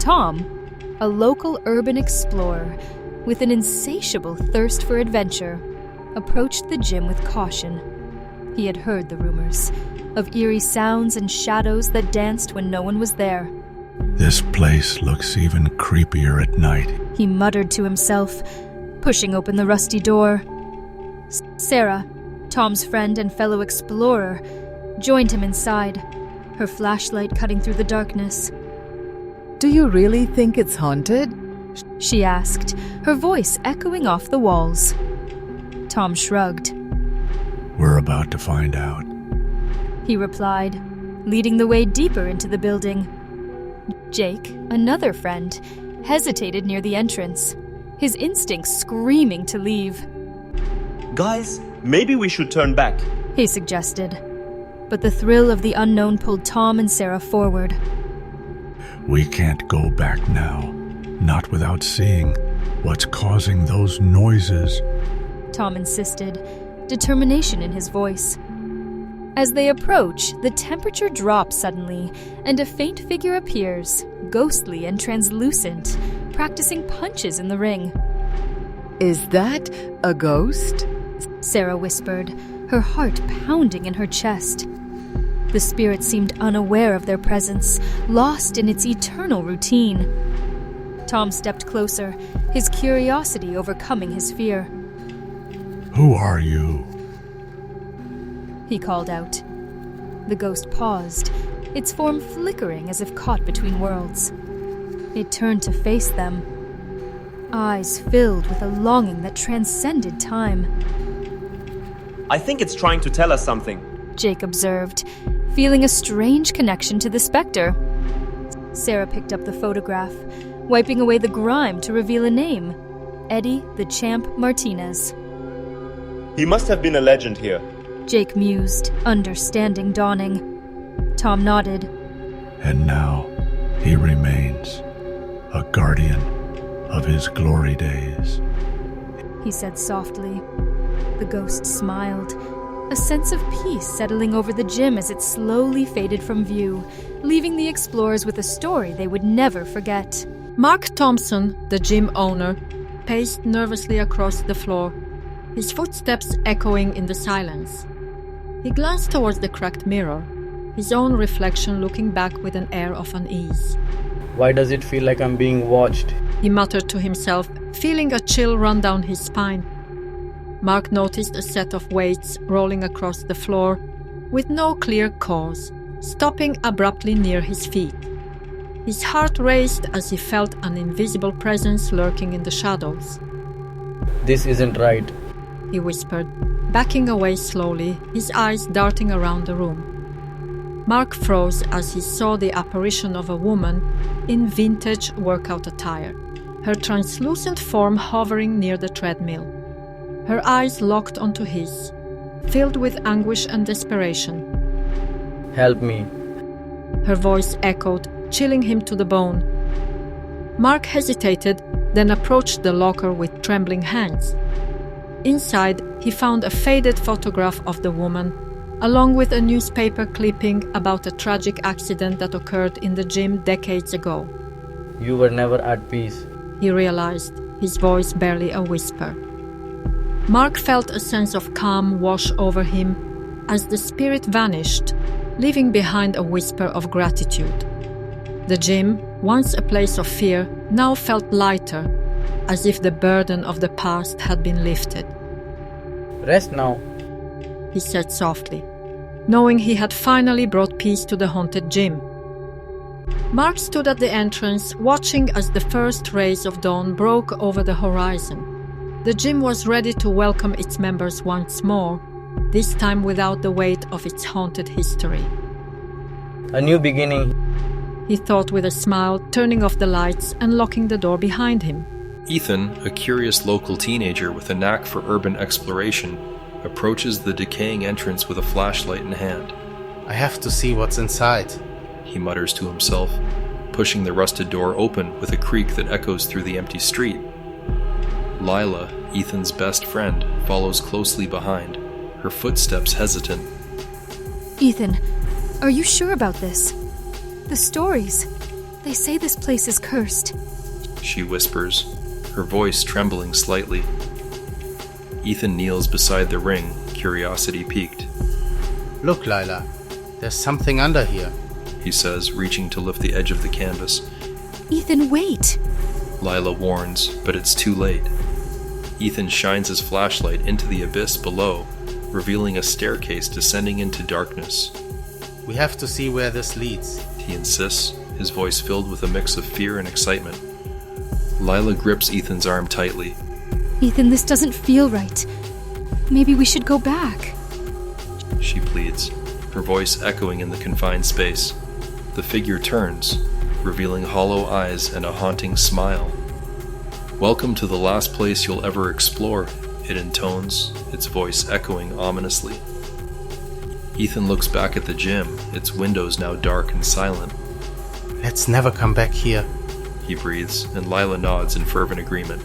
Tom, a local urban explorer with an insatiable thirst for adventure, approached the gym with caution. He had heard the rumors of eerie sounds and shadows that danced when no one was there. This place looks even creepier at night, he muttered to himself, pushing open the rusty door. Sarah, Tom's friend and fellow explorer, joined him inside, her flashlight cutting through the darkness. "Do you really think it's haunted?" she asked, her voice echoing off the walls. Tom shrugged. "We're about to find out," he replied, leading the way deeper into the building. Jake, another friend, hesitated near the entrance, his instincts screaming to leave. "Guys, maybe we should turn back," he suggested. But the thrill of the unknown pulled Tom and Sarah forward. "We can't go back now, not without seeing what's causing those noises," Tom insisted, determination in his voice. As they approach, the temperature drops suddenly, and a faint figure appears, ghostly and translucent, practicing punches in the ring. "Is that a ghost?" Sarah whispered, her heart pounding in her chest. The spirit seemed unaware of their presence, lost in its eternal routine. Tom stepped closer, his curiosity overcoming his fear. "Who are you?" he called out. The ghost paused, its form flickering as if caught between worlds. It turned to face them, eyes filled with a longing that transcended time. "I think it's trying to tell us something," Jake observed, feeling a strange connection to the specter. Sarah picked up the photograph, wiping away the grime to reveal a name: Eddie the Champ Martinez. "He must have been a legend here," Jake mused, understanding dawning. Tom nodded. "And now he remains a guardian of his glory days," he said softly. The ghost smiled, a sense of peace settling over the gym as it slowly faded from view, leaving the explorers with a story they would never forget. Mark Thompson, the gym owner, paced nervously across the floor, his footsteps echoing in the silence. He glanced towards the cracked mirror, his own reflection looking back with an air of unease. "Why does it feel like I'm being watched?" he muttered to himself, feeling a chill run down his spine. Mark noticed a set of weights rolling across the floor, with no clear cause, stopping abruptly near his feet. His heart raced as he felt an invisible presence lurking in the shadows. "This isn't right," he whispered, backing away slowly, his eyes darting around the room. Mark froze as he saw the apparition of a woman in vintage workout attire, her translucent form hovering near the treadmill. Her eyes locked onto his, filled with anguish and desperation. "Help me." Her voice echoed, chilling him to the bone. Mark hesitated, then approached the locker with trembling hands. Inside, he found a faded photograph of the woman, along with a newspaper clipping about a tragic accident that occurred in the gym decades ago. "You were never at peace," he realized, his voice barely a whisper. Mark felt a sense of calm wash over him as the spirit vanished, leaving behind a whisper of gratitude. The gym, once a place of fear, now felt lighter, as if the burden of the past had been lifted. "Rest now," he said softly, knowing he had finally brought peace to the haunted gym. Mark stood at the entrance, watching as the first rays of dawn broke over the horizon. The gym was ready to welcome its members once more, this time without the weight of its haunted history. "A new beginning," he thought with a smile, turning off the lights and locking the door behind him. Ethan, a curious local teenager with a knack for urban exploration, approaches the decaying entrance with a flashlight in hand. "I have to see what's inside," he mutters to himself, pushing the rusted door open with a creak that echoes through the empty street. Lila, Ethan's best friend, follows closely behind, her footsteps hesitant. Ethan, are you sure about this? The stories. They say this place is cursed. She whispers, her voice trembling slightly. Ethan kneels beside the ring, curiosity piqued. Look, Lila, there's something under here. He says, reaching to lift the edge of the canvas. Ethan, wait! Lila warns, but it's too late. Ethan shines his flashlight into the abyss below, revealing a staircase descending into darkness. We have to see where this leads. He insists, his voice filled with a mix of fear and excitement. Lila grips Ethan's arm tightly. Ethan, this doesn't feel right. Maybe we should go back. She pleads, her voice echoing in the confined space. The figure turns, revealing hollow eyes and a haunting smile. Welcome to the last place you'll ever explore, it intones, its voice echoing ominously. Ethan looks back at the gym, its windows now dark and silent. Let's never come back here. He breathes, and Lila nods in fervent agreement.